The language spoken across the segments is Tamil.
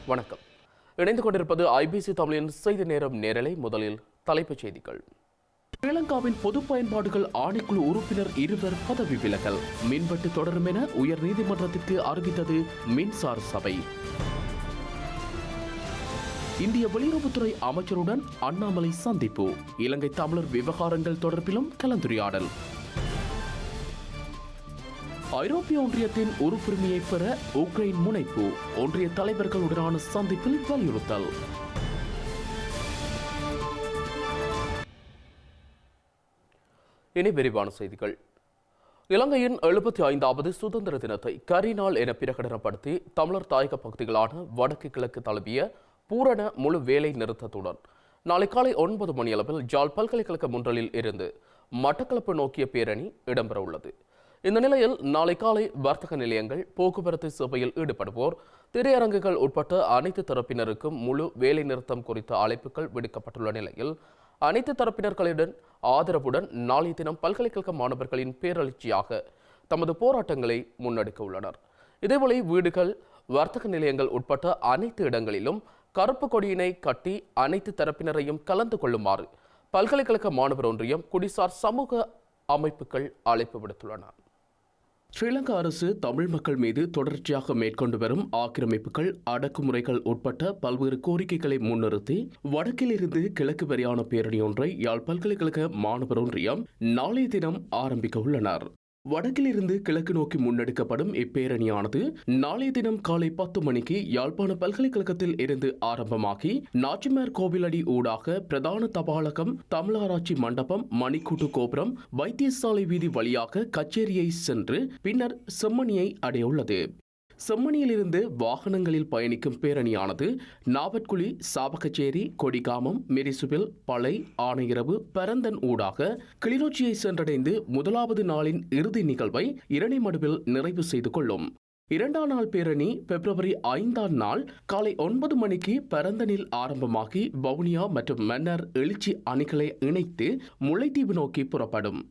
வணக்கம். இணைந்து கொண்டிருப்பது ஐபிசி தமிழின் செய்தி நேரம் நேரலை. முதலில் தலைப்புச் செய்திகள். ஸ்ரீலங்காவின் பொது பயன்பாடுகள் ஆணைக்குழு உறுப்பினர் 2 பதவி விலகல். மின்வெட்டு தொடரும் என உயர் நீதிமன்றத்திற்கு அறிவித்தது மின்சார சபை. இந்திய வெளியுறவுத்துறை அமைச்சருடன் அண்ணாமலை சந்திப்பு. இலங்கை தமிழர் விவகாரங்கள் தொடர்பிலும் கலந்துரையாடல். ஐரோப்பிய ஒன்றியத்தின் உறுப்புரிமையை பெற உக்ரைன் முனைப்பு. ஒன்றிய தலைவர்களுடனான சந்திப்பில் வலியுறுத்தல். இனி விரிவான செய்திகள். இலங்கையின் 75வது சுதந்திர தினத்தை கரிநாள் என பிரகடனப்படுத்தி தமிழர் தாயக பகுதிகளான வடக்கு கிழக்கு தழுவிய பூரண முழு வேலை நிறுத்தத்துடன் நாளை காலை 9 மணியளவில் ஜாழ் பல்கலைக்கழக முன்றலில் இருந்து மட்டக்களப்பு நோக்கிய பேரணி இடம்பெற உள்ளது. இந்த நிலையில் நாளை காலை வர்த்தக நிலையங்கள், போக்குவரத்து சேவையில் ஈடுபடுவோர், திரையரங்குகள் உட்பட்ட அனைத்து தரப்பினருக்கும் முழு வேலை நிறுத்தம் குறித்த அழைப்புகள் விடுக்கப்பட்டுள்ள நிலையில் அனைத்து தரப்பினர்களிடம் ஆதரவுடன் நாளைய தினம் பல்கலைக்கழக மாணவர்களின் பேரெழுச்சியாக தமது போராட்டங்களை முன்னெடுக்க உள்ளனர். இதேவேளை வீடுகள், வர்த்தக நிலையங்கள் உட்பட்ட அனைத்து இடங்களிலும் கருப்பு கொடியினை கட்டி அனைத்து தரப்பினரையும் கலந்து கொள்ளுமாறு பல்கலைக்கழக மாணவர் ஒன்றியம், குடிசார் சமூக அமைப்புகள் அழைப்பு விடுத்துள்ளன. ஸ்ரீலங்கா அரசு தமிழ் மக்கள் மீது தொடர்ச்சியாக மேற்கொண்டு வரும் ஆக்கிரமிப்புகள், அடக்குமுறைகள் உட்பட்ட பல்வேறு கோரிக்கைகளை முன்னிறுத்தி வடக்கில் இருந்து கிழக்கு வரையான பேரணி ஒன்றை யாழ் பல்கலைக்கழக மாணவர் ஒன்றியம் நாளைய தினம் ஆரம்பிக்க உள்ளனர். வடக்கில் இருந்து கிழக்கு நோக்கி முன்னெடுக்கப்படும் இப்பேரணியானது நாளைய தினம் காலை 10 மணிக்கு யாழ்ப்பாண பல்கலைக்கழகத்தில் இருந்து ஆரம்பமாகி நாச்சிமார் கோவிலடி ஊடாக பிரதான தபாலகம், தமிழாராய்ச்சி மண்டபம், மணிக்கூட்டு கோபுரம், வைத்தியசாலை வீதி வழியாக கச்சேரியை சென்று பின்னர் செம்மணியை அடையுள்ளது. செம்மணியிலிருந்து வாகனங்களில் பயணிக்கும் பேரணியானது நாவற்குழி, சாவகச்சேரி, கொடிகாமம், மிரிசுவில், பளை, ஆணையரவு, பரந்தன் ஊடாக கிளிநொச்சியை சென்றடைந்து முதலாவது நாளின் இறுதி நிகழ்வை இரணைமடுவில் நிறைவு செய்து கொள்ளும். 2ஆம் நாள் பேரணி பிப்ரவரி 5ஆம் நாள் காலை 9 மணிக்கு பரந்தனில் ஆரம்பமாகி வவுனியா மற்றும் மன்னர் எழுச்சி அணிகளை இணைத்து முல்லைத்தீவு நோக்கி புறப்படும்.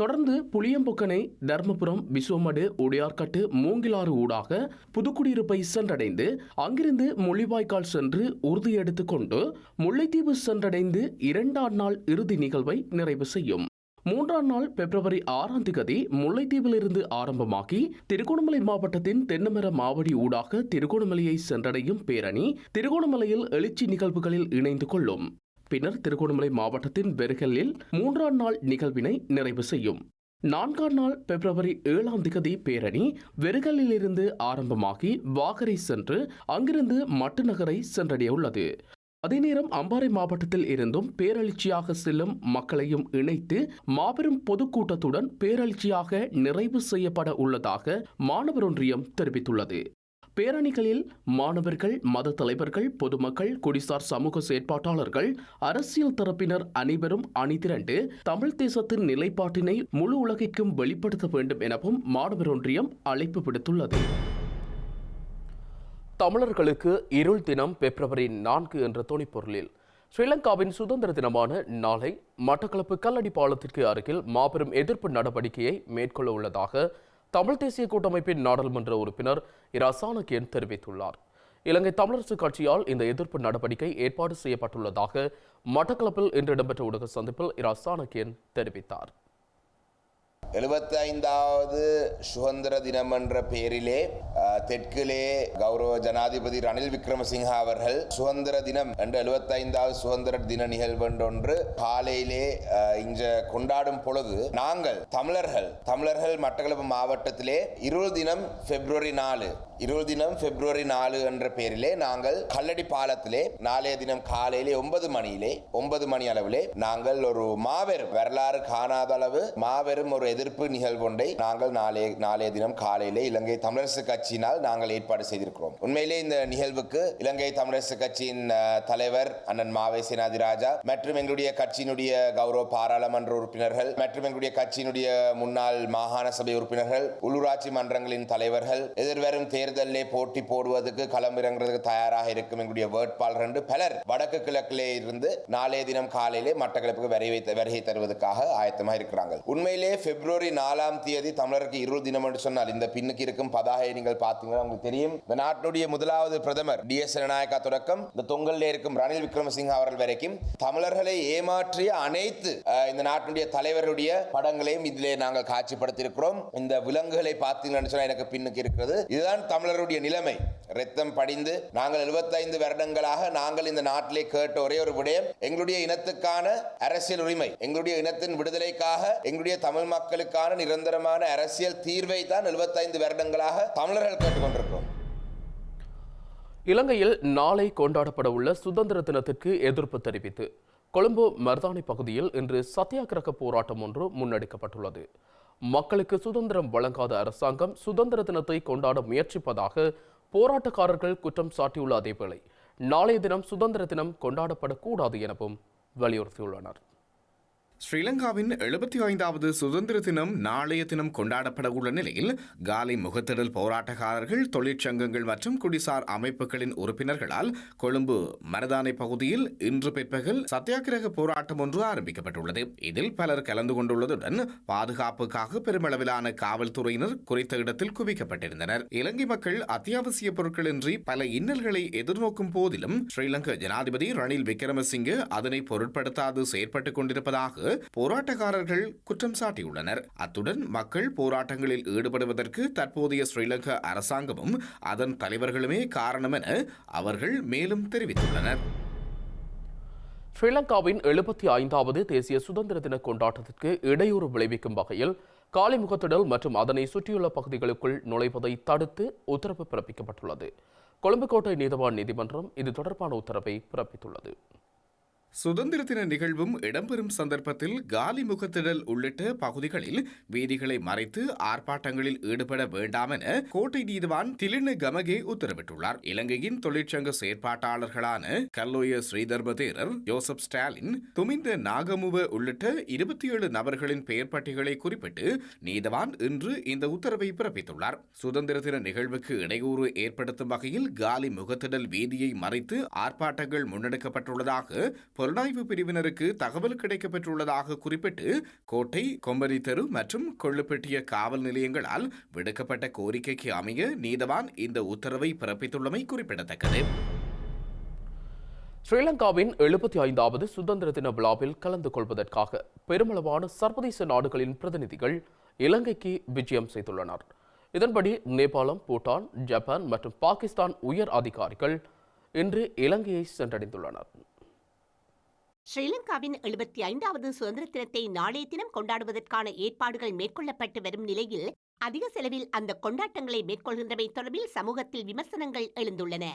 தொடர்ந்து புளியம்பொக்கனை, தர்மபுரம், விசுவமடு, உடையார்கட்டு, மூங்கிலாறு ஊடாக புதுக்குடியிருப்பை சென்றடைந்து அங்கிருந்து முள்ளிவாய்க்கால் சென்று உறுதியெடுத்துக் கொண்டு முல்லைத்தீவு சென்றடைந்து 2ஆம் நாள் இறுதி நிகழ்வை நிறைவு செய்யும். 3ஆம் நாள் பிப்ரவரி 6ஆம் தேதி முல்லைத்தீவிலிருந்து ஆரம்பமாகி திருகோணமலை மாவட்டத்தின் தென்னமர மாவடி ஊடாக திருகோணமலையை சென்றடையும் பேரணி திருகோணமலையில் எழுச்சி நிகழ்வுகளில் இணைந்து கொள்ளும். பின்னர் திருகோணமலை மாவட்டத்தின் வெறுகலில் 3ஆம் நாள் நிகழ்வினை நிறைவு செய்யும். 4ஆம் நாள் பிப்ரவரி 7ஆம் தேதி பேரணி வெறுகலில் இருந்து ஆரம்பமாகி வாகரை சென்று அங்கிருந்து மட்டுநகரை சென்றடைய உள்ளது. அதே நேரம் அம்பாறை மாவட்டத்தில் இருந்தும் பேரெழுச்சியாக செல்லும் மக்களையும் இணைத்து மாபெரும் பொதுக்கூட்டத்துடன் பேரெழுச்சியாக நிறைவு செய்யப்பட உள்ளதாக மாணவர் ஒன்றியம் தெரிவித்துள்ளது. பேரணிகளில் மாணவர்கள், மத தலைவர்கள், பொதுமக்கள், குடிசார் சமூக செயற்பாட்டாளர்கள், அரசியல் தரப்பினர் அனைவரும் அணிதிரண்டு தமிழ் தேசத்தின் நிலைப்பாட்டினை முழு உலகிற்கும் வெளிப்படுத்த வேண்டும் எனவும் மாணவர் ஒன்றியம் அழைப்பு விடுத்துள்ளது. தமிழர்களுக்கு இருள் தினம் பிப்ரவரி 4 என்ற துணிப்பொருளில் ஸ்ரீலங்காவின் சுதந்திர தினமான நாளை மட்டக்களப்பு கல்லடி பாலத்திற்கு அருகில் மாபெரும் எதிர்ப்பு நடவடிக்கையை மேற்கொள்ள உள்ளதாக தமிழ் தேசிய கூட்டமைப்பின் நாடாளுமன்ற உறுப்பினர் இரா சாணக்கியன் தெரிவித்துள்ளார். இலங்கை தமிழரசு கட்சியால் இந்த எதிர்ப்பு நடவடிக்கை ஏற்பாடு செய்யப்பட்டுள்ளதாக மட்டக்களப்பில் இன்று இடம்பெற்ற ஊடக சந்திப்பில் இரா சாணக்கியன் தெரிவித்தார். 75வது சுதந்திர தினம் என்ற பெயரிலே தெற்கிலே கௌரவ ஜனாதிபதி ரணில் விக்ரமசிங்க அவர்கள் சுதந்திர தினம் என்ற 75வது சுதந்திர தின நிகழ்வென்றொன்று காலையிலே இங்க கொண்டாடும் பொழுது நாங்கள் தமிழர்கள் மட்டக்களப்பு மாவட்டத்திலே இருள் தினம் பிப்ரவரி 4 என்ற பெயரிலே நாங்கள் கல்லடி பாலத்திலே நாளைய தினம் காலையிலே 9 மணி அளவிலே நாங்கள் ஒரு மாபெரும் வரலாறு காணாத அளவு மாபெரும் ஒரு எதிர்ப்பு நிகழ்வொன்றை நாங்கள் நாளைய தினம் காலையிலே இலங்கை தமிழரசு கட்சியினால் நாங்கள் ஏற்பாடு செய்திருக்கிறோம். உண்மையிலே இந்த நிகழ்வுக்கு இலங்கை தமிழரசு கட்சியின் தலைவர் அண்ணன் மாவை சேனாதிராஜா மற்றும் எங்களுடைய கட்சியினுடைய கௌரவ பாராளுமன்ற உறுப்பினர்கள் மற்றும் எங்களுடைய கட்சியினுடைய முன்னாள் மாகாண சபை உறுப்பினர்கள், உள்ளூராட்சி மன்றங்களின் தலைவர்கள், எதிர்வரும் தேர்தலிலே போட்டி போடுவதற்கு களமிறங்குறதுக்கு தயாராக இருக்கும் எங்களுடைய வேட்பாளர் என்று பலர் வடக்கு கிழக்கிலே இருந்து நாளைய தினம் காலையிலே மட்டக்களப்புக்கு வருகை தருவதற்காக ஆயத்தமாக இருக்கிறார்கள். உண்மையிலே பிப்ரவரி 4ஆம் தேதி தமிழருக்கு இருள் தினம் என்று சொன்னால் இந்த பின்னுக்கு இருக்கும் பதாகையை நீங்கள் பார்த்தீங்கன்னா உங்களுக்கு தெரியும். இந்த நாட்டினுடைய முதலாவது பிரதமர் DS ஜனநாயகா தொடக்கம் இந்த தொங்கலில் இருக்கும் ரணில் விக்ரமசிங்க அவர்கள் வரைக்கும் தமிழர்களை ஏமாற்றிய அனைத்து இந்த நாட்டினுடைய தலைவருடைய படங்களையும் இதிலே நாங்கள் காட்சிப்படுத்தியிருக்கிறோம். இந்த விலங்குகளை பார்த்தீங்கன்னு சொன்னா எனக்கு பின்னுக்கு இருக்கிறது. இதுதான் தமிழருடைய நிலைமை. ரத்தம் படிந்து நாங்கள் 75 வருடங்களாக நாங்கள் இந்த நாட்டிலே கேட்ட ஒரே ஒரு விடயம் எங்களுடைய இனத்துக்கான அரசியல் உரிமை, எங்களுடைய இனத்தின் விடுதலைக்காக எங்களுடைய தமிழ் மக்களுக்கான நிரந்தரமான அரசியல் தீர்வை தான் 75 வருடங்களாக தமிழர்கள் கேட்டுக்கொண்டிருக்கிறோம். இலங்கையில் நாளை கொண்டாடப்பட உள்ள சுதந்திர தினத்திற்கு எதிர்ப்பு தெரிவித்து கொழும்பு மருதானி பகுதியில் இன்று சத்தியாகிரக போராட்டம் ஒன்று முன்னெடுக்கப்பட்டுள்ளது. மக்களுக்கு சுதந்திரம் வழங்காத அரசாங்கம் சுதந்திர தினத்தை கொண்டாட முயற்சிப்பதாக போராட்டக்காரர்கள் குற்றம் சாட்டியுள்ள அதேவேளை நாளைய தினம் சுதந்திர தினம் கொண்டாடப்படக்கூடாது எனவும் வலியுறுத்தியுள்ளனர். ஸ்ரீலங்காவின் 75வது சுதந்திர தினம் நாளைய தினம் கொண்டாடப்பட உள்ள நிலையில் காலி முகத்திடல் போராட்டக்காரர்கள், தொழிற்சங்கங்கள் மற்றும் குடிசார் அமைப்புகளின் உறுப்பினர்களால் கொழும்பு மருதானை பகுதியில் இன்று பிற்பகல் சத்தியாகிரக போராட்டம் ஒன்று ஆரம்பிக்கப்பட்டுள்ளது. இதில் பலர் கலந்து கொண்டுள்ளதுடன் பாதுகாப்புக்காக பெருமளவிலான காவல்துறையினர் குறித்த இடத்தில் குவிக்கப்பட்டிருந்தனர். இலங்கை மக்கள் அத்தியாவசிய பொருட்களின்றி பல இன்னல்களை எதிர்நோக்கும் போதிலும் ஸ்ரீலங்கா ஜனாதிபதி ரணில் விக்ரமசிங்கே அதனை பொருட்படுத்தாது செயற்பட்டுக் கொண்டிருப்பதாக போராட்டக்காரர்கள் குற்றம் சாட்டியுள்ளனர். அத்துடன் மக்கள் போராட்டங்களில் ஈடுபடுவதற்கு தற்போதைய ஸ்ரீலங்கா அரசாங்கமும் அதன் தலைவர்களுமே காரணம் என அவர்கள் மேலும் தெரிவித்துள்ளனர். ஸ்ரீலங்காவின் 75வது தேசிய சுதந்திர தின கொண்டாட்டத்திற்கு இடையூறு விளைவிக்கும் வகையில் காலிமுகத்திடல் மற்றும் அதனை சுற்றியுள்ள பகுதிகளுக்குள் நுழைவதை தடுத்து உத்தரவு பிறப்பிக்கப்பட்டுள்ளது. கொழும்பு கோட்டை நீதவான் நீதிமன்றம் இது தொடர்பான உத்தரவை பிறப்பித்துள்ளது. சுதந்திர தின நிகழ்வும் இடம்பெறும் சந்தர்ப்பத்தில் காலி முகத்திடல் உள்ளிட்ட பகுதிகளில் வீதிகளை மறைத்து ஆர்ப்பாட்டங்களில் ஈடுபட வேண்டாம் என கோட்டை நீதிவான் திலின கமகே உத்தரவிட்டுள்ளார். இலங்கையின் தொழிற்சங்க செயற்பாட்டாளர்களான கல்லோய ஸ்ரீதர்ம தேரர், ஜோசப் ஸ்டாலின், துமிந்த நாகமுவ உள்ளிட்ட 27 நபர்களின் பெயர் பட்டியலை குறிப்பிட்டு நீதவான் இன்று இந்த உத்தரவை பிறப்பித்துள்ளார். சுதந்திர தின நிகழ்வுக்கு இடையூறு ஏற்படுத்தும் வகையில் காலி முகத்திடல் வீதியை மறைத்து ஆர்ப்பாட்டங்கள் முன்னெடுக்கப்பட்டுள்ளதாக புலனாய்வு பிரிவினருக்கு தகவல் கிடைக்கப்பெற்றுள்ளதாக குறிப்பிட்டு கோட்டை, கொம்பனி தெரு மற்றும் கொள்ளுப்பட்டிய காவல் நிலையங்களால் விடுக்கப்பட்ட கோரிக்கைக்கு அமைய நீதவான் இந்த உத்தரவை பிறப்பித்துள்ளமை குறிப்பிடத்தக்கது. ஸ்ரீலங்காவின் 75வது சுதந்திர தின விழாவில் கலந்து கொள்வதற்காக பெருமளவான சர்வதேச நாடுகளின் பிரதிநிதிகள் இலங்கைக்கு விஜயம் செய்துள்ளனர். இதன்படி நேபாளம், பூட்டான், ஜப்பான் மற்றும் பாகிஸ்தான் உயர் அதிகாரிகள் இன்று இலங்கையை சென்றடைந்துள்ளனர். ஸ்ரீலங்காவின் 75வது சுதந்திர தினத்தை நாளைய தினம் கொண்டாடுவதற்கான ஏற்பாடுகள் மேற்கொள்ளப்பட்டு வரும் நிலையில் அதிக செலவில் அந்த கொண்டாட்டங்களை மேற்கொள்கின்றமை தொடர்பில் சமூகத்தில் விமர்சனங்கள் எழுந்துள்ளன.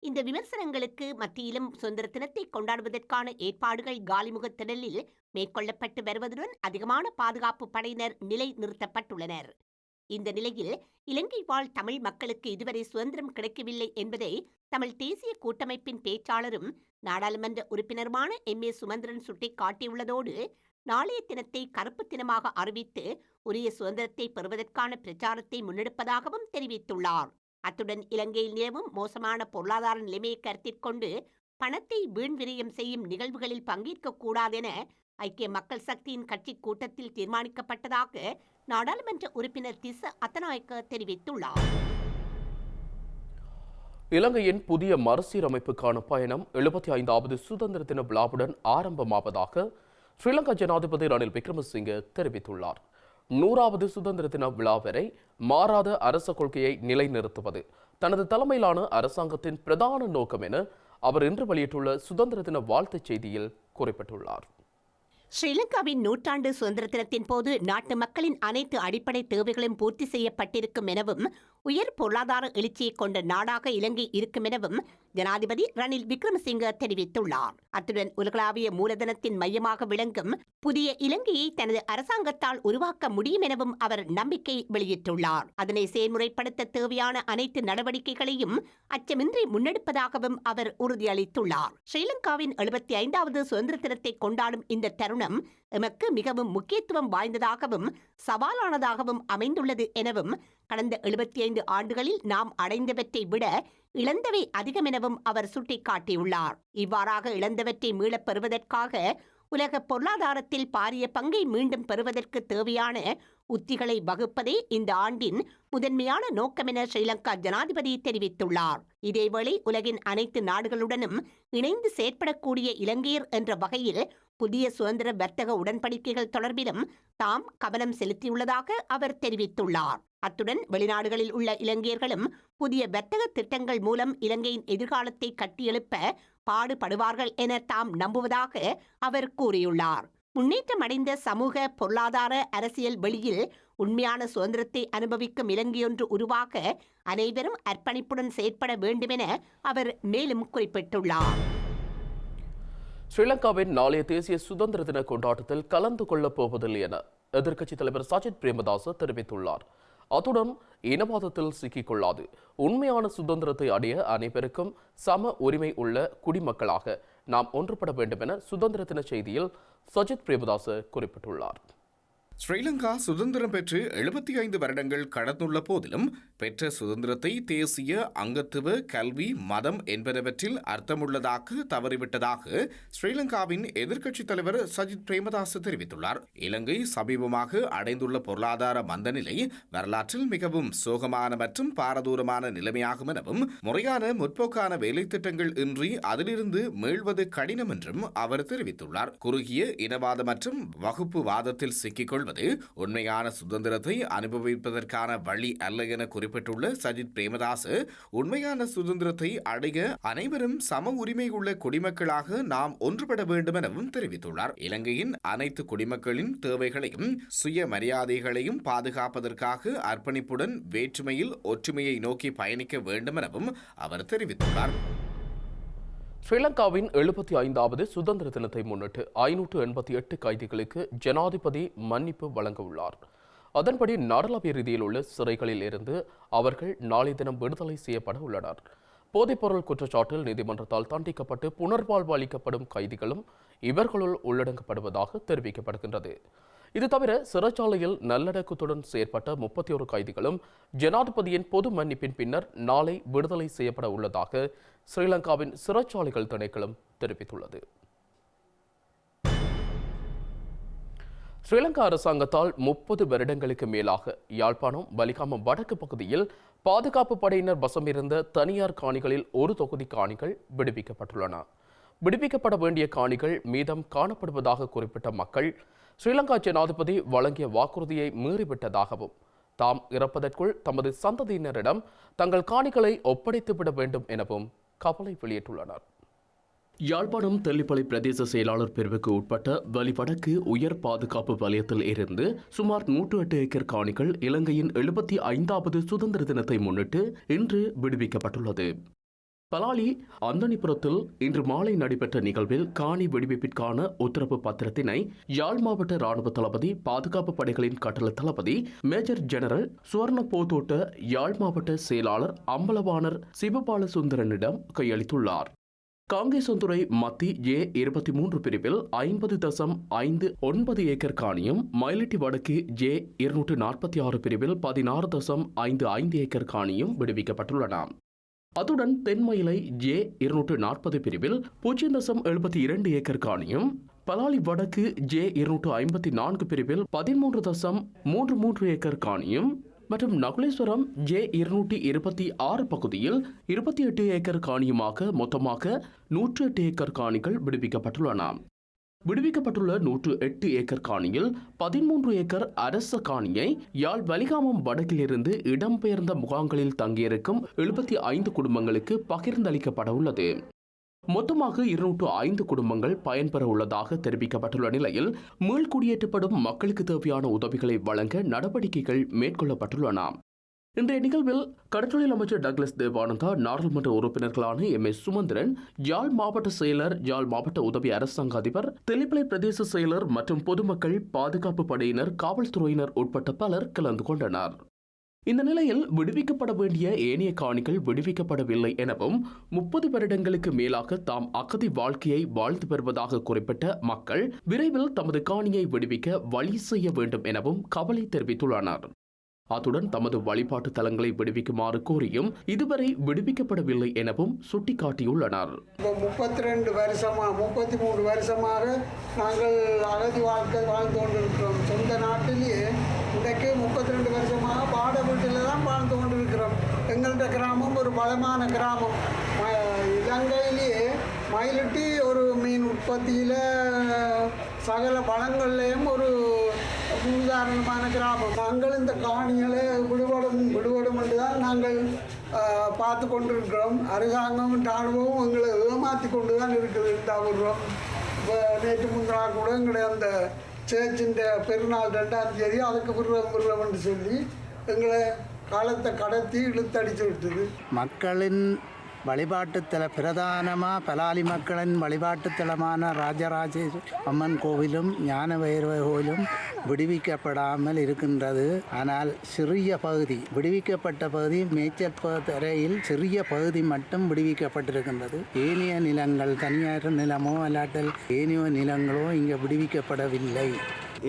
இந்த விமர்சனங்களுக்கு மத்தியிலும் சுதந்திர தினத்தை கொண்டாடுவதற்கான ஏற்பாடுகள் காலிமுகத்திடலில் மேற்கொள்ளப்பட்டு வருவதுடன் அதிகமான பாதுகாப்பு படையினர் நிலை நிறுத்தப்பட்டுள்ளனர். இந்த நிலையில் இலங்கை வாழ் தமிழ் மக்களுக்கு இதுவரை சுதந்திரம் கிடைக்கவில்லை என்பதை தமிழ் தேசிய கூட்டமைப்பின் பேச்சாளரும் நாடாளுமன்ற உறுப்பினருமான MA சுமந்திரன் சுட்டிக்காட்டியுள்ளதோடு நாளைய தினத்தை கருப்பு தினமாக அறிவித்து உரிய சுதந்திரத்தை பெறுவதற்கான பிரச்சாரத்தை முன்னெடுப்பதாகவும் தெரிவித்துள்ளார். அத்துடன் இலங்கையில் நிலவும் மோசமான பொருளாதார நிலைமையை கருத்தில் கொண்டு பணத்தை வீண் விரயம் செய்யும் நிகழ்வுகளில் பங்கேற்கக்கூடாதென ஐக்கிய மக்கள் சக்தியின் கட்சி கூட்டத்தில் தீர்மானிக்கப்பட்டதாக நாடாளுமன்ற உறுப்பினர் திஸ்ஸ அத்தநாயக்க தெரிவித்துள்ளார். இலங்கையின் புதிய மறுசீரமைப்புக்கான பயணம் 75வது சுதந்திர தின விழாவுடன் ஆரம்பமாவதாக ஸ்ரீலங்கா ஜனாதிபதி ரணில் விக்ரமசிங்கே தெரிவித்துள்ளார். 100வது சுதந்திர தின விழா வரை மாறாத அரச கொள்கையை நிலைநிறுத்துவது தனது தலைமையிலான அரசாங்கத்தின் பிரதான நோக்கம் என அவர் இன்று வெளியிட்டுள்ள சுதந்திர தின வாழ்த்துச் செய்தியில் குறிப்பிட்டுள்ளார். ஸ்ரீலங்காவின் 100ஆண்டு சுதந்திர தினத்தின் போது நாட்டு மக்களின் அனைத்து அடிப்படை தேவைகளும் பூர்த்தி செய்யப்பட்டிருக்கும் எனவும் உயர் பொருளாதார எழுச்சியை கொண்ட நாடாக இலங்கை இருக்கும் எனவும் ஜனாதிபதி ரணில் விக்ரமசிங்க தெரிவித்துள்ளார். அத்துடன் உலகளாவிய மூலதனத்தின் மையமாக விளங்கும் புதிய இலங்கையை தனது அரசாங்கத்தால் உருவாக்க முடியும் எனவும் அவர் நம்பிக்கை வெளியிட்டுள்ளார். அதனை செயல்முறைப்படுத்த தேவையான அனைத்து நடவடிக்கைகளையும் அச்சமின்றி முன்னெடுப்பதாகவும் அவர் உறுதியளித்துள்ளார். ஸ்ரீலங்காவின் 75வது சுதந்திர தினத்தை கொண்டாடும் இந்த தருணம் எமக்கு மிகவும் முக்கியத்துவம் வாய்ந்ததாகவும் சவாலானதாகவும் அமைந்துள்ளது எனவும் கடந்த 75 ஆண்டுகளில் நாம் அடைந்தவற்றை விட இழந்தவை அதிகம் எனவும் அவர் சுட்டிக்காட்டியுள்ளார். இவ்வாறாக இழந்தவற்றை மீளப் பெறுவதற்காக உலக பொருளாதாரத்தில் பாரிய பங்கை மீண்டும் பெறுவதற்கு தேவையான உத்திகளை வகுப்பதே இந்த ஆண்டின் முதன்மையான நோக்கம் என ஸ்ரீலங்கா ஜனாதிபதி தெரிவித்துள்ளார். இதேவேளை உலகின் அனைத்து நாடுகளுடனும் இணைந்து செயற்படக்கூடிய இலங்கையர் என்ற வகையில் புதிய சுதந்திர வர்த்தக உடன்படிக்கைகள் தொடர்பிலும் தாம் கவனம் செலுத்தியுள்ளதாக அவர் தெரிவித்துள்ளார். அத்துடன் வெளிநாடுகளில் உள்ள இலங்கையர்களும் புதிய வர்த்தக திட்டங்கள் மூலம் இலங்கையின் எதிர்காலத்தை கட்டியெழுப்ப பாடுபடுவார்கள் என தாம் நம்புவதாக அவர் கூறியுள்ளார். முன்னேற்றமடைந்த சமூக, பொருளாதார, அரசியல் வெளியில் உண்மையான சுதந்திரத்தை அனுபவிக்கும் இலங்கையொன்று உருவாக்க அனைவரும் அர்ப்பணிப்புடன் செயற்பட வேண்டுமென அவர் மேலும் குறிப்பிட்டுள்ளார். ஸ்ரீலங்காவின் நாளைய தேசிய சுதந்திர தின கொண்டாட்டத்தில் கலந்து கொள்ளப் போவதில்லை என எதிர்க்கட்சித் தலைவர் சஜித் பிரேமதாச தெரிவித்துள்ளார். அத்துடன் இனவாதத்தில் சிக்கிக்கொள்ளாது உண்மையான சுதந்திரத்தை அடைய அனைவருக்கும் சம உரிமை உள்ள குடிமக்களாக நாம் ஒன்றுபட வேண்டும் என சுதந்திர தின செய்தியில் சஜித் பிரேமதாச குறிப்பிட்டுள்ளார். ஸ்ரீலங்கா சுதந்திரம் பெற்று 75 வருடங்கள் கடந்துள்ள போதிலும் பெற்ற சுதந்திரத்தை தேசிய, அங்கத்துவ, கல்வி, மதம் என்பனவற்றில் அர்த்தமுள்ளதாக தவறிவிட்டதாக ஸ்ரீலங்காவின் எதிர்க்கட்சித் தலைவர் சஜித் பிரேமதாச தெரிவித்துள்ளார். இலங்கை சமீபமாக அடைந்துள்ள பொருளாதார மந்தநிலை வரலாற்றில் மிகவும் சோகமான மற்றும் பாரதூரமான நிலைமையாகும் எனவும் முறையான முற்போக்கான வேலைத்திட்டங்கள் இன்றி அதிலிருந்து மீள்வது கடினம் என்றும் அவர் தெரிவித்துள்ளார். குறுகிய இனவாத மற்றும் வகுப்பு வாதத்தில் சிக்கிக்கொள் உண்மையான சுதந்திரத்தை அனுபவிப்பதற்கான வழி அல்ல என குறிப்பிட்டுள்ள சஜித் பிரேமதாஸ், உண்மையான சுதந்திரத்தை அடைய அனைவரும் சம உரிமை உள்ள குடிமக்களாக நாம் ஒன்றுபட வேண்டும் எனவும் தெரிவித்துள்ளார். இலங்கையின் அனைத்து குடிமக்களின் தேவைகளையும் சுய மரியாதைகளையும் பாதுகாப்பதற்காக அர்ப்பணிப்புடன் வேற்றுமையில் ஒற்றுமையை நோக்கி பயணிக்க வேண்டும் எனவும் அவர் தெரிவித்துள்ளார். ஸ்ரீலங்காவின் 75வது சுதந்திர தினத்தை முன்னிட்டு 588 கைதிகளுக்கு ஜனாதிபதி மன்னிப்பு வழங்க உள்ளார். அதன்படி நாடளாவிய ரீதியில் உள்ள சிறைகளில் இருந்து அவர்கள் நாளை தினம் விடுதலை செய்யப்பட உள்ளனர். போதைப்பொருள் குற்றச்சாட்டில் நீதிமன்றத்தால் தண்டிக்கப்பட்டு புனர்வாழ்வு அளிக்கப்படும் கைதிகளும் இவர்களுள் உள்ளடங்கப்படுவதாக தெரிவிக்கப்படுகின்றது. இது தவிர சிறைச்சாலையில் நல்லடக்கத்துடன் செயற்பட்ட 31 கைதிகளும் ஜனாதிபதியின் பொது மன்னிப்பின் பின்னர் நாளை விடுதலை செய்யப்பட உள்ளதாக ஸ்ரீலங்காவின் சிறைச்சாலைகள் திணைக்களம் தெரிவித்துள்ளது. ஸ்ரீலங்கா அரசாங்கத்தால் 30 வருடங்களுக்கு மேலாக யாழ்ப்பாணம் வலிகாமம் வடக்கு பகுதியில் பாதுகாப்பு படையினர் வசமிருந்த தனியார் காணிகளில் ஒரு தொகுதி காணிகள் விடுவிக்கப்பட்டுள்ளன. விடுவிக்கப்பட வேண்டிய காணிகள் மீதம் காணப்படுவதாக குறிப்பிட்ட மக்கள் ஸ்ரீலங்கா ஜனாதிபதி வழங்கிய வாக்குறுதியை மீறிவிட்டதாகவும் தாம் இறப்பதற்குள் தமது சந்ததியினரிடம் தங்கள் காணிகளை ஒப்படைத்துவிட வேண்டும் எனவும் கவலை வெளியிட்டுள்ளனர். யாழ்ப்பாணம் தெல்லிப்பளை பிரதேச செயலாளர் பிரிவுக்கு உட்பட்ட வலிவடக்கு உயர் பாதுகாப்பு வலயத்தில் இருந்து சுமார் 108 ஏக்கர் காணிகள் இலங்கையின் 75வது சுதந்திர தினத்தை முன்னிட்டு இன்று விடுவிக்கப்பட்டுள்ளது. பலாலி அந்தனிபுரத்தில் இன்று மாலை நடைபெற்ற நிகழ்வில் காணி விடுவிப்பிற்கான உத்தரவு பத்திரத்தினை யாழ் மாவட்ட ராணுவ தளபதி, பாதுகாப்பு படைகளின் கட்டளை தளபதி மேஜர் ஜெனரல் சுவர்ண போத்தோட்ட யாழ் மாவட்ட செயலாளர் அம்பலவாணர் சிவபாலசுந்தரனிடம் கையளித்துள்ளார். காங்கேசந்துறை மத்தி J23 பிரிவில் 50.59 ஏக்கர் காணியும், மயிலட்டி வடக்கு J246 பிரிவில் 16.55 ஏக்கர் காணியும் விடுவிக்கப்பட்டுள்ளன. அத்துடன் தென்மயிலை J240 பிரிவில் 0.72 ஏக்கர் காணியும், பலாலி வடக்கு J254 பிரிவில் 13.33 ஏக்கர் காணியும் மற்றும் நகுலேஸ்வரம் J226 பகுதியில் 28 ஏக்கர் காணியுமாக மொத்தமாக 108 ஏக்கர் காணிகள் விடுவிக்கப்பட்டுள்ளன. விடுவிக்கப்பட்டுள்ள 108 ஏக்கர் காணியில் 13 ஏக்கர் அரச காணியை யாழ் வலிகாமம் வடக்கிலிருந்து இடம்பெயர்ந்த முகாம்களில் தங்கியிருக்கும் 75 குடும்பங்களுக்கு பகிர்ந்தளிக்கப்பட உள்ளது. மொத்தமாக 205 குடும்பங்கள் பயன்பெற உள்ளதாக தெரிவிக்கப்பட்டுள்ள நிலையில் மீள்குடியேற்றப்படும் மக்களுக்கு தேவையான உதவிகளை வழங்க நடவடிக்கைகள் மேற்கொள்ளப்பட்டுள்ளன. இன்றைய நிகழ்வில் கடற்றொழில் அமைச்சர் டக்ளஸ் தேவானந்தா, நாடாளுமன்ற உறுப்பினர்களான MS சுமந்திரன், யாழ் மாவட்ட செயலர், யாழ் மாவட்ட உதவி அரசாங்க அதிபர், தெல்லிப்பளை பிரதேச செயலர் மற்றும் பொதுமக்கள், பாதுகாப்பு படையினர், காவல்துறையினர் உட்பட்ட பலர் கலந்து கொண்டனர். இந்த நிலையில் விடுவிக்கப்பட வேண்டிய ஏனைய காணிகள் விடுவிக்கப்படவில்லை எனவும் 30 வருடங்களுக்கு மேலாக தாம் அகதி வாழ்க்கையை வாழ்ந்து வருவதாக குறிப்பிட்ட மக்கள் விரைவில் தமது காணியை விடுவிக்க வழி செய்ய வேண்டும் எனவும் கவலை தெரிவித்துள்ளனர். அத்துடன் தமது வழிபாட்டு தலங்களை விடுவிக்குமாறு கோரியும் இதுவரை விடுவிக்கப்படவில்லை எனவும் சுட்டிக்காட்டியுள்ளனர். 33 வருஷமாக நாங்கள் அகதி வாழ்க்கை வாழ்ந்து கொண்டிருக்கிறோம். சொந்த நாட்டிலேயே இன்றைக்கு 32 வருஷமாக பாட வீட்டில் தான் வாழ்ந்து கொண்டிருக்கிறோம். எங்கள்கிட்ட கிராமம் ஒரு பலமான கிராமம். இலங்கையிலேயே மயிலிட்டி ஒரு மீன் உற்பத்தியில் சகல வளங்கள்லேயும் ஒரு உதாரணமான கிராமம். நாங்கள் இந்த காணிகளை விடுபடும் என்று தான் நாங்கள் பார்த்து கொண்டிருக்கிறோம். அரசாங்கம் ராணுவமும் எங்களை ஏமாற்றி கொண்டு தான் இருக்குது. இருந்தால் இப்போ நேற்று முந்தினா கூட எங்களை அந்த சேர்ச்சின் பெருநாள் 2ஆம் தேதி அதுக்கு விடுறோம் என்று சொல்லி எங்களை காலத்தை கடத்தி இழுத்தடிச்சு விட்டது. மக்களின் வழிபாட்டுத்தல பிரதானமாக பலாலி மக்களின் வழிபாட்டுத்தலமான ராஜராஜேஸ்வரி அம்மன் கோவிலும் ஞான வைரவ கோவிலும் விடுவிக்கப்படாமல் இருக்கின்றது. ஆனால் சிறிய பகுதி விடுவிக்கப்பட்ட பகுதி மேய்ச்சல் தரையில் சிறிய பகுதி மட்டும் விடுவிக்கப்பட்டிருக்கின்றது. ஏனைய நிலங்கள் தனியார் நிலமோ அல்லாட்டல் ஏனைய நிலங்களோ இங்கே விடுவிக்கப்படவில்லை.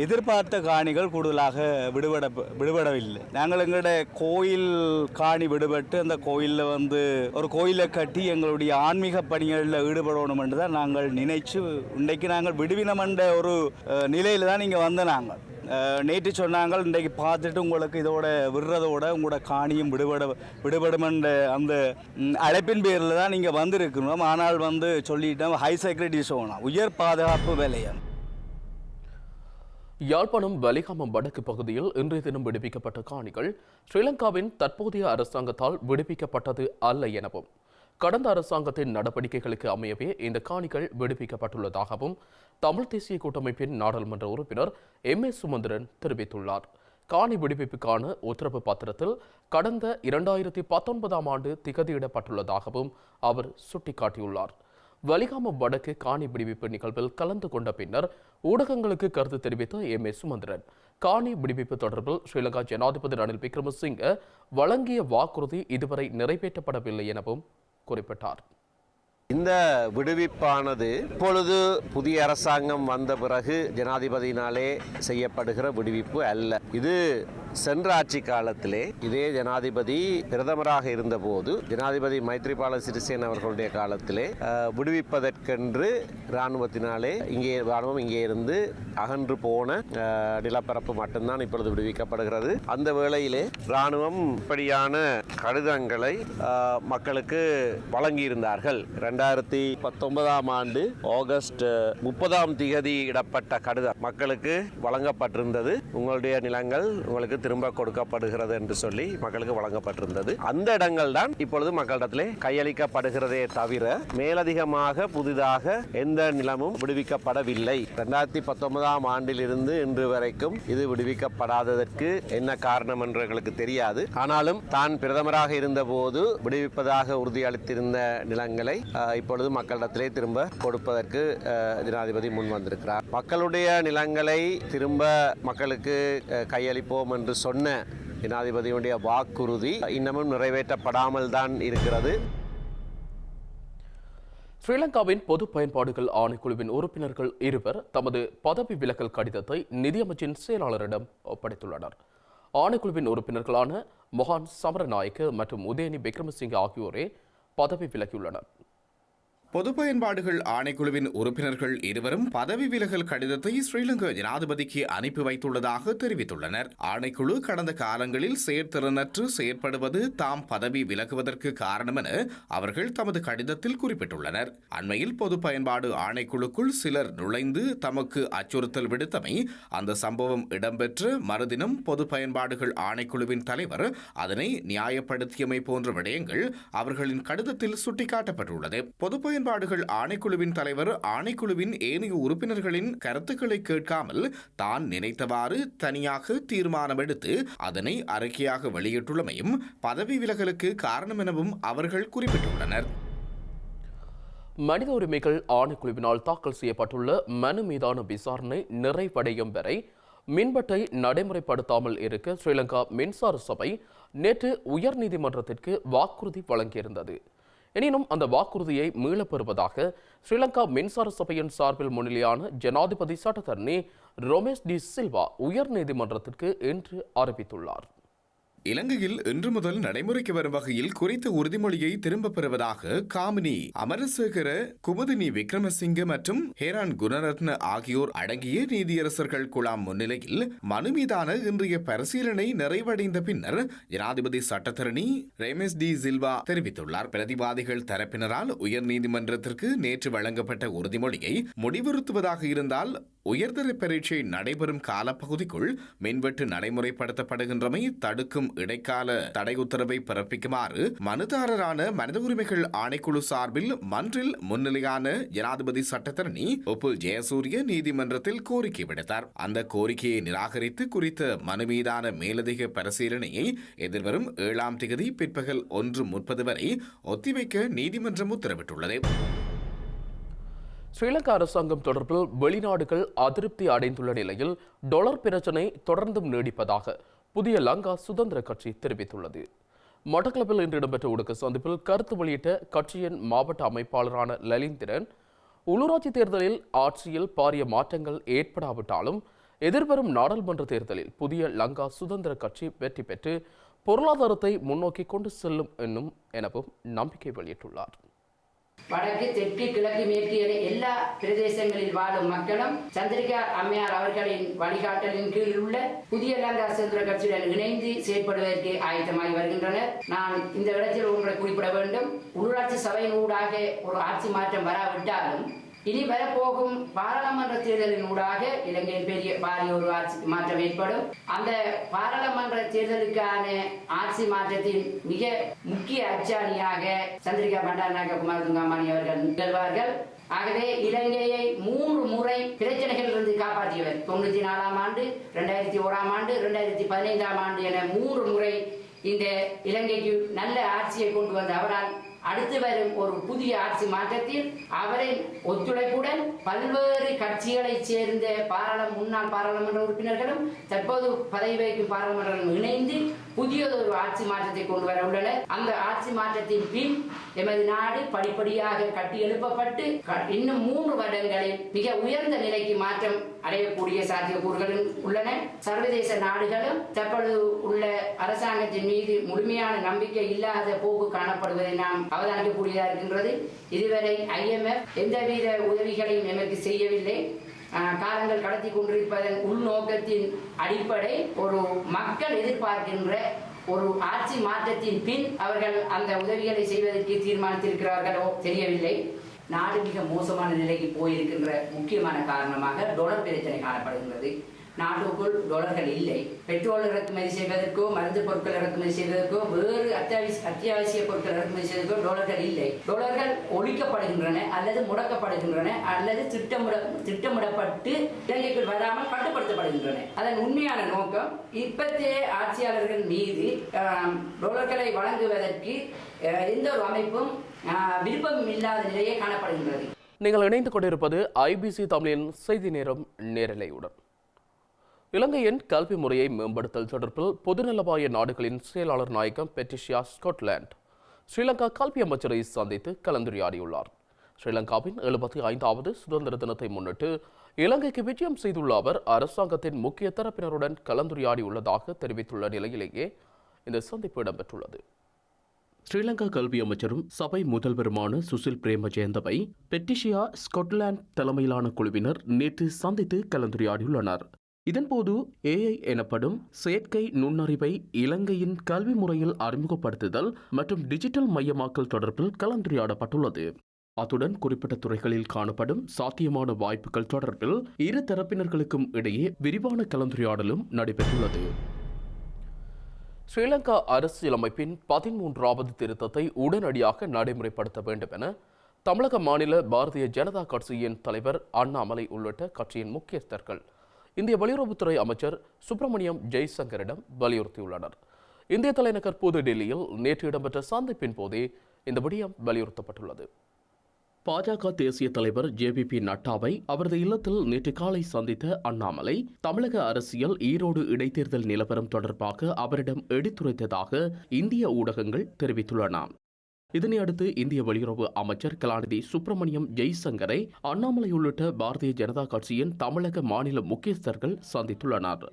எதிர்பார்த்த காணிகள் கூடுதலாக விடுபடவில்லை. நாங்கள் எங்களுடைய கோயில் காணி விடுபட்டு அந்த கோயிலில் ஒரு கோயிலை கட்டி எங்களுடைய ஆன்மீக பணிகளில் ஈடுபடணும் என்று தான் நாங்கள் நினைச்சு இன்றைக்கு நாங்கள் விடுவினம் என்ற ஒரு நிலையில் தான் இங்கே வந்த நாங்கள். நேற்று சொன்னாங்க இன்றைக்கு பார்த்துட்டு உங்களுக்கு இதோட விடுறதோட உங்களோட காணியும் விடுபடும் என்ற அந்த அழைப்பின் பேரில் தான் நீங்கள் வந்திருக்கணும். ஆனால் சொல்லிட்டோம் ஹை செக்யூரிட்டி சோனா உயர் பாதுகாப்பு வேலையம். யாழ்ப்பாணம் வலிகாமம் வடக்கு பகுதியில் இன்றைய தினம் விடுவிக்கப்பட்ட காணிகள் ஸ்ரீலங்காவின் தற்போதைய அரசாங்கத்தால் விடுவிக்கப்பட்டது அல்ல எனவும் கடந்த அரசாங்கத்தின் நடவடிக்கைகளுக்கு அமையவே இந்த காணிகள் விடுவிக்கப்பட்டுள்ளதாகவும் தமிழ் தேசிய கூட்டமைப்பின் நாடாளுமன்ற உறுப்பினர் MS சுமந்திரன் தெரிவித்துள்ளார். காணி விடுவிப்புக்கான உத்தரவு பத்திரத்தில் கடந்த 2019ஆம் ஆண்டு திகதியிடப்பட்டுள்ளதாகவும் அவர் சுட்டிக்காட்டியுள்ளார். வலிகாமம் வடக்கு காணி விடுவிப்பு நிகழ்வில் கலந்து கொண்ட பின்னர் ஊடகங்களுக்கு கருத்து தெரிவித்த MS சுமந்திரன் காணி விடுவிப்பு தொடர்பில் ஸ்ரீலங்கா ஜனாதிபதி ரணில் விக்ரமசிங்கே வழங்கிய வாக்குறுதி இதுவரை நிறைவேற்றப்படவில்லை எனவும் குறிப்பிட்டார். இந்த விடுவிப்பானது இப்பொழுது புதிய அரசாங்கம் வந்த பிறகு ஜனாதிபதியினாலே செய்யப்படுகிற விடுவிப்பு அல்ல. இது சென்ற ஆட்சி காலத்திலே இதே ஜனாதிபதி பிரதமராக இருந்தபோது ஜனாதிபதி மைத்ரிபால சிறிசேன அவர்களுடைய காலத்திலே விடுவிப்பதற்கென்று இராணுவத்தினாலே இராணுவம் இங்கே இருந்து அகன்று போன நிலப்பரப்பு மட்டும்தான் இப்பொழுது விடுவிக்கப்படுகிறது. அந்த வேளையிலே இராணுவம் இப்படியான கடிதங்களை மக்களுக்கு வழங்கியிருந்தார்கள். 2019ஆம் ஆண்டு ஆகஸ்ட் 30ஆம் தேதி இடப்பட்ட கடிதம் மக்களுக்கு வழங்கப்பட்டிருந்தது. உங்களுடைய நிலங்கள் உங்களுக்கு திரும்ப கொடுக்கப்படுகிறது என்று சொல்லி மக்களுக்கு வழங்கப்பட்டிருந்தது. அந்த இடங்கள் தான் இப்பொழுது மக்களிடத்திலே கையளிக்கப்படுகிறதே தவிர மேலதிகமாக புதிதாக எந்த நிலமும் விடுவிக்கப்படவில்லை. 2019ஆம் ஆண்டிலிருந்து இன்று வரைக்கும் இது விடுவிக்கப்படாததற்கு என்ன காரணம் என்று எங்களுக்கு தெரியாது. ஆனாலும் தான் பிரதமராக இருந்தபோது விடுவிப்பதாக உறுதியளித்திருந்த நிலங்களை இப்பொழுது மக்களிடத்திலே திரும்ப கொடுப்பதற்கு ஜனாதிபதி முன் வந்திருக்கிறார். மக்களுடைய நிலங்களை திரும்ப மக்களுக்கு கையளிப்போம் என்று சொன்ன ஜனாதிபதியுடைய வாக்குறுதி இன்னமும் நிறைவேற்றப்படாமல் தான் இருக்கிறது. ஸ்ரீலங்காவின் பொது பயன்பாடுகள் ஆணைக்குழுவின் உறுப்பினர்கள் இருவர் தமது பதவி விலகல் கடிதத்தை நிதியமைச்சின் செயலாளரிடம் ஒப்படைத்துள்ளனர். ஆணைக்குழுவின் உறுப்பினர்களான மொஹான் சமரநாயக்க மற்றும் உதயனி விக்ரமசிங்க ஆகியோரே பதவி விலகியுள்ளனர். பொது பயன்பாடுகள் ஆணைக்குழுவின் உறுப்பினர்கள் இருவரும் பதவி விலகல் கடிதத்தை ஸ்ரீலங்கா ஜனாதிபதிக்கு அனுப்பி வைத்துள்ளதாக தெரிவித்துள்ளனர். ஆணைக்குழு கடந்த காலங்களில் செயற்திறனற்று செயற்படுவது தாம் பதவி விலகுவதற்கு காரணம் என அவர்கள் தமது கடிதத்தில் குறிப்பிட்டுள்ளனர். அண்மையில் பொது பயன்பாடு ஆணைக்குழுக்குள் சிலர் நுழைந்து தமக்கு அச்சுறுத்தல் விடுத்தமை, அந்த சம்பவம் இடம்பெற்ற மறுதினம் பொது பயன்பாடுகள் ஆணைக்குழுவின் தலைவர் அதனை நியாயப்படுத்தியமை போன்ற விடயங்கள் அவர்களின் கடிதத்தில் சுட்டிக்காட்டப்பட்டுள்ளது. பொது பயன்பாடுகள் ஆணைக்குழுவின் தலைவர் ஆணைக்குழுவின் ஏனைய உறுப்பினர்களின் கருத்துக்களை கேட்காமல் தான் நினைத்தவாறு தனியாக தீர்மானம் எடுத்து அதனை அறிக்கையாக வெளியிட்டுள்ளமையும் பதவி விலகலுக்கு காரணம் எனவும் அவர்கள் குறிப்பிட்டுள்ளனர். மனித உரிமைகள் ஆணைக்குழுவினால் தாக்கல் செய்யப்பட்டுள்ள மனு மீதான விசாரணை நிறைவடையும் வரை மின்வெட்டை நடைமுறைப்படுத்தாமல் இருக்க ஸ்ரீலங்கா மின்சார சபை நேற்று உயர்நீதிமன்றத்திற்கு வாக்குறுதி வழங்கியிருந்தது. எனினும் அந்த வாக்குறுதியை மீளப்பெறுவதாக ஸ்ரீலங்கா மின்சார சபையின் சார்பில் முன்னிலையான ஜனாதிபதி சட்டத்தரணி ரொமேஷ் டி சில்வா உயர்நீதிமன்றத்திற்கு இன்று அறிவித்துள்ளார். இலங்கையில் இன்று முதல் நடைமுறைக்கு வரும் வகையில் குறித்த உறுதிமொழியை திரும்பப் பெறுவதாக காமினி அமரசேகர, குமுதினி விக்ரமசிங்க மற்றும் ஹேரான் குணரத்ன ஆகியோர் அடங்கிய நீதியரசர்கள் குழாம் முன்னிலையில் மனு மீதான இன்றைய பரிசீலனை நிறைவடைந்த பின்னர் ஜனாதிபதி சட்டத்தரணி ரமேஷ் டி சில்வா தெரிவித்துள்ளார். பிரதிவாதிகள் தரப்பினரால் உயர்நீதிமன்றத்திற்கு நேற்று வழங்கப்பட்ட உறுதிமொழியை முடிவுறுத்துவதாக இருந்தால் உயர்தர பரீட்சை நடைபெறும் காலப்பகுதிக்குள் மின்வெட்டு நடைமுறைப்படுத்தப்படுகின்றமை தடுக்கும் இடைக்கால தடை உத்தரவை பிறப்பிக்குமாறு மனுதாரரான மனித உரிமைகள் ஆணைக்குழு சார்பில் மன்றில் முன்னிலையான ஜனாதிபதி சட்டத்தரணி உப்புல் ஜெயசூரிய நீதிமன்றத்தில் கோரிக்கை விடுத்தார். அந்த கோரிக்கையை நிராகரித்து குறித்த மனு மீதான மேலதிக பரிசீலனையை எதிர்வரும் 7ஆம் தேதி பிற்பகல் 1:30 வரை ஒத்திவைக்க நீதிமன்றம் உத்தரவிட்டுள்ளது. ஸ்ரீலங்கா அரசாங்கம் தொடர்பில் வெளிநாடுகள் அதிருப்தி அடைந்துள்ள நிலையில் டொலர் பிரச்சினை தொடர்ந்தும் நீடிப்பதாக புதிய லங்கா சுதந்திர கட்சி தெரிவித்துள்ளது. மட்டக்களப்பில் இன்று இடம்பெற்ற ஊடக சந்திப்பில் கருத்து வெளியிட்ட கட்சியின் மாவட்ட அமைப்பாளரான லலிந்திரன், உள்ளூராட்சி தேர்தலில் ஆட்சியில் பாரிய மாற்றங்கள் ஏற்படாவிட்டாலும் எதிர்வரும் நாடாளுமன்ற தேர்தலில் புதிய லங்கா சுதந்திர கட்சி வெற்றி பெற்று பொருளாதாரத்தை முன்னோக்கி கொண்டு செல்லும் எனவும் நம்பிக்கை வெளியிட்டுள்ளார். வடக்கு, தெற்கு, கிழக்கு, மேற்கு என எல்லா பிரதேசங்களில் வாழும் மக்களும் சந்திரிகா அம்மையார் அவர்களின் வழிகாட்டலின் கீழ் உள்ள புதிய லங்கா சுதந்திர கட்சியுடன் இணைந்து செயற்படுவதற்கு ஆயத்தமாகி வருகின்றனர். நான் இந்த இடத்தில் ஒன்றை குறிப்பிட வேண்டும். உள்ளூராட்சி சபையின் ஊடாக ஒரு ஆட்சி மாற்றம் வராவிட்டாலும் இனி வரப்போகும் பாராளுமன்ற தேர்தலின் ஊடாக இலங்கையில் பாரிய ஒரு ஆட்சி மாற்றம் ஏற்படும். அந்த பாராளுமன்ற தேர்தலுக்கான ஆட்சி மாற்றத்தின் மிக முக்கிய அச்சாணியாக சந்திரிகா பண்டாரநாயக்க குமாரதுங்கமாணி அவர்கள் நிகழ்வார்கள். ஆகவே இலங்கையை 3 முறை பிரச்சனைகளிலிருந்து காப்பாற்றியவர். 94ஆம் ஆண்டு, 2001ஆம் ஆண்டு, 2015ஆம் ஆண்டு என 3 முறை இந்த இலங்கைக்கு நல்ல ஆட்சியை கொண்டு வந்த அவரால் அடுத்து வரும் ஒரு புதிய ஆட்சி மாற்றத்தில் அவரின் ஒத்துழைப்புடன் பல்வேறு கட்சிகளைச் சேர்ந்த முன்னாள் பாராளுமன்ற உறுப்பினர்களும் தற்போது பதவி வகிக்கும் பாராளுமன்றங்களும் இணைந்து புதியதொரு ஆட்சி மாற்றத்தை கொண்டு வர உள்ளனர். அந்த ஆட்சி மாற்றத்தின் பின் எமது நாடு படிப்படியாக கட்டி எழுப்பப்பட்டு இன்னும் 3 வருடங்களில் மிக உயர்ந்த நிலைக்கு மாற்றம் அடையக்கூடிய சாத்தியக்கூறுகளும் உள்ளன. சர்வதேச நாடுகளும் தற்பொழுது உள்ள அரசாங்கத்தின் மீது முழுமையான நம்பிக்கை இல்லாத போக்கு காணப்படுவதை நாம் அவதானிக்கக்கூடியதாக இருக்கின்றது. இதுவரை IMF எந்தவித உதவிகளையும் எமக்கு செய்யவில்லை. காலங்கள் கடத்தி கொண்டிருப்பதன் உள்நோக்கத்தின் அடிப்படை ஒரு மக்கள் எதிர்பார்க்கின்ற ஒரு ஆட்சி மாற்றத்தின் பின் அவர்கள் அந்த உதவிகளை செய்வதற்கு தீர்மானித்திருக்கிறார்களோ தெரியவில்லை. நாடு மிக மோசமான நிலைக்கு போயிருக்கின்ற முக்கியமான காரணமாக டொலர் பிரச்சனை காணப்படுகின்றது. நாட்டுக்குள் டொலர்கள் இல்லை. பெட்ரோல் இறக்குமதி செய்வதற்கோ, மருந்து பொருட்கள் இறக்குமதி செய்வதற்கோ, வேறு அத்தியாவசிய பொருட்கள் இறக்குமதி செய்வதற்கோ டொலர்கள் இல்லை. டொலர்கள் ஒழிக்கப்படுகின்றன அல்லது முடக்கப்படுகின்றன அல்லது திட்டமிடப்பட்டு இலங்கைக்குள் வராமல் கட்டுப்படுத்தப்படுகின்றன. அதன் உண்மையான நோக்கம் இப்பத்திய ஆட்சியாளர்கள் மீது டொலர்களை வழங்குவதற்கு எந்த ஒரு அமைப்பும் விருப்பம் இல்லாத நிலையே காணப்படுகின்றது. நீங்கள் இணைந்து கொண்டிருப்பது IBC தமிழின் செய்தி நேரம் நேரலையுடன். இலங்கையின் கல்வி முறையை மேம்படுத்தல் தொடர்பில் பொதுநலவாய நாடுகளின் செயலாளர் நாயகம் பெட்டிஷியா ஸ்காட்லாந்து ஸ்ரீலங்கா கல்வி அமைச்சரை சந்தித்து கலந்துரையாடியுள்ளார். ஸ்ரீலங்காவின் 75வது சுதந்திர தினத்தை முன்னிட்டு இலங்கைக்கு விஜயம் செய்துள்ள அவர் அரசாங்கத்தின் முக்கிய தரப்பினருடன் கலந்துரையாடியுள்ளதாக தெரிவித்துள்ள நிலையிலேயே இந்த சந்திப்பு இடம்பெற்றுள்ளது. ஸ்ரீலங்கா கல்வி அமைச்சரும் சபை முதல்வருமான சுசில் பிரேமஜயந்தவை பெட்டிஷியா ஸ்காட்லாந்து தலைமையிலான குழுவினர் நேற்று சந்தித்து கலந்துரையாடியுள்ளனர். இதன்போது AI எனப்படும் செயற்கை நுண்ணறிவை இலங்கையின் கல்வி முறையில் அறிமுகப்படுத்துதல் மற்றும் டிஜிட்டல் மையமாக்கல் தொடர்பில் கலந்துரையாடப்பட்டுள்ளது. அத்துடன் குறிப்பிட்ட துறைகளில் காணப்படும் சாத்தியமான வாய்ப்புகள் தொடர்பில் இரு தரப்பினர்களுக்கும் இடையே விரிவான கலந்துரையாடலும் நடைபெற்றுள்ளது. ஸ்ரீலங்கா அரசியலமைப்பின் 13வது திருத்தத்தை உடனடியாக நடைமுறைப்படுத்த வேண்டும் என தமிழக மாநில பாரதிய ஜனதா கட்சியின் தலைவர் அண்ணாமலை உள்ளிட்ட கட்சியின் முக்கியஸ்தர்கள் இந்திய வெளியுறவுத்துறை அமைச்சர் சுப்பிரமணியம் ஜெய்சங்கரிடம் வலியுறுத்தியுள்ளனர். இந்திய தலைநகர் புதுடெல்லியில் நேற்று இடம்பெற்ற சந்திப்பின் போதே இந்த விடயம் வலியுறுத்தப்பட்டுள்ளது. பாஜக தேசிய தலைவர் ஜேபிபி நட்டாவை அவரது இல்லத்தில் நேற்று காலை சந்தித்த அண்ணாமலை தமிழக அரசியல் ஈரோடு இடைத்தேர்தல் நிலவரம் தொடர்பாக அவரிடம் எடுத்துரைத்ததாக இந்திய ஊடகங்கள் தெரிவித்துள்ளன. இதனையடுத்து இந்திய வெளியுறவு அமைச்சர் கலாநிதி சுப்பிரமணியம் ஜெய்சங்கரை அண்ணாமலை உள்ளிட்ட பாரதிய ஜனதா கட்சியின் தமிழக மாநில முக்கியஸ்தர்கள் சந்தித்துள்ளனர்.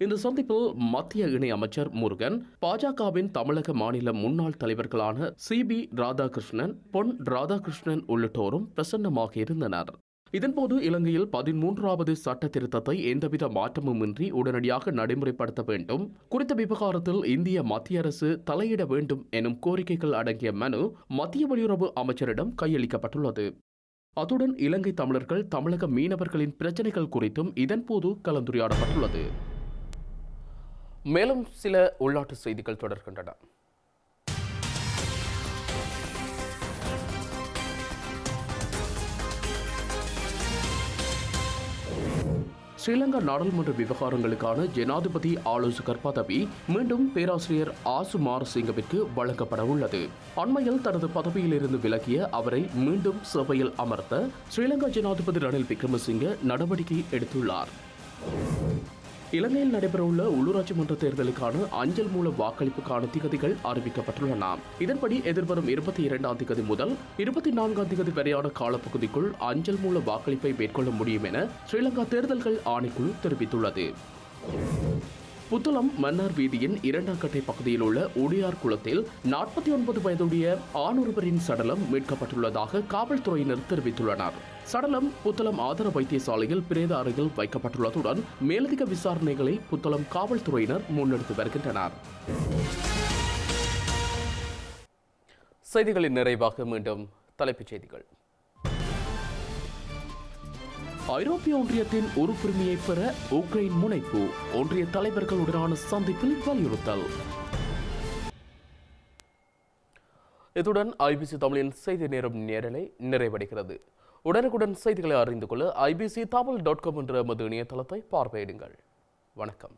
இந்த சந்திப்பில் மத்திய இணை அமைச்சர் முருகன், பாஜகவின் தமிழக மாநில முன்னாள் தலைவர்களான சிபி ராதாகிருஷ்ணன், பொன் ராதாகிருஷ்ணன் உள்ளிட்டோரும் பிரசன்னமாக இருந்தனர். இதன்போது இலங்கையில் 13வது சட்ட திருத்தத்தை எந்தவித மாற்றமுமின்றி உடனடியாக நடைமுறைப்படுத்த வேண்டும், குறித்த விவகாரத்தில் இந்திய மத்திய அரசு தலையிட வேண்டும் எனும் கோரிக்கைகள் அடங்கிய மனு மத்திய வெளியுறவு அமைச்சரிடம் கையளிக்கப்பட்டுள்ளது. அத்துடன் இலங்கை தமிழர்கள், தமிழக மீனவர்களின் பிரச்சினைகள் குறித்தும் இதன்போது கலந்துரையாடப்பட்டுள்ளது. மேலும் சில உள்நாட்டு செய்திகள் தொடர்கின்றன. ஸ்ரீலங்கா நாடாளுமன்ற விவகாரங்களுக்கான ஜனாதிபதி ஆலோசகர் பதவி மீண்டும் பேராசிரியர் ஆசு மாரசிங்கவிற்கு வழங்கப்பட உள்ளது. அண்மையில் தனது பதவியிலிருந்து விலகிய அவரை மீண்டும் சபையில் அமர்த்த ஸ்ரீலங்கா ஜனாதிபதி ரணில் விக்ரமசிங்க நடவடிக்கை எடுத்துள்ளார். இலங்கையில் நடைபெறவுள்ள உள்ளூராட்சி மன்ற தேர்தலுக்கான அஞ்சல் மூல வாக்களிப்புக்கான திகதிகள் அறிவிக்கப்பட்டுள்ளன. இதன்படி எதிர்வரும் 22ஆம் திகதி முதல் 24ஆம் திகதி வரையான காலப்பகுதிக்குள் அஞ்சல் மூல வாக்களிப்பை மேற்கொள்ள முடியும் என ஸ்ரீலங்கா தேர்தல்கள் ஆணைக்குழு தெரிவித்துள்ளது. புத்தளம் மன்னார் வீதியின் 2ஆம் கட்டை பகுதியில் உள்ள உடையார் குளத்தில் 49 வயதுடைய ஆணொருவரின் சடலம் மீட்கப்பட்டுள்ளதாக காவல்துறையினர் தெரிவித்துள்ளனர். சடலம் புத்தளம் ஆதார வைத்தியசாலையில் பிரேத அறையில் வைக்கப்பட்டுள்ளதுடன் மேலதிக விசாரணைகளை புத்தளம் காவல்துறையினர் முன்னெடுத்து வருகின்றனர். செய்திகளின் நிறைவாக மீண்டும் தலைப்புச் செய்திகள். ஐரோப்பிய ஒன்றியத்தின் உறுப்புரிமையை பெற உக்ரைன் முனைப்பு, ஒன்றிய தலைவர்களுடனான சந்திப்பில் வலியுறுத்தல். இத்துடன் ஐபிசி தமிழின் செய்தி நேரம் நேரலை நிறைவடைகிறது. உடனுக்குடன் செய்திகளை அறிந்து கொள்ள ibctamil.com என்ற எமது இணையதளத்தை பார்வையிடுங்கள். வணக்கம்.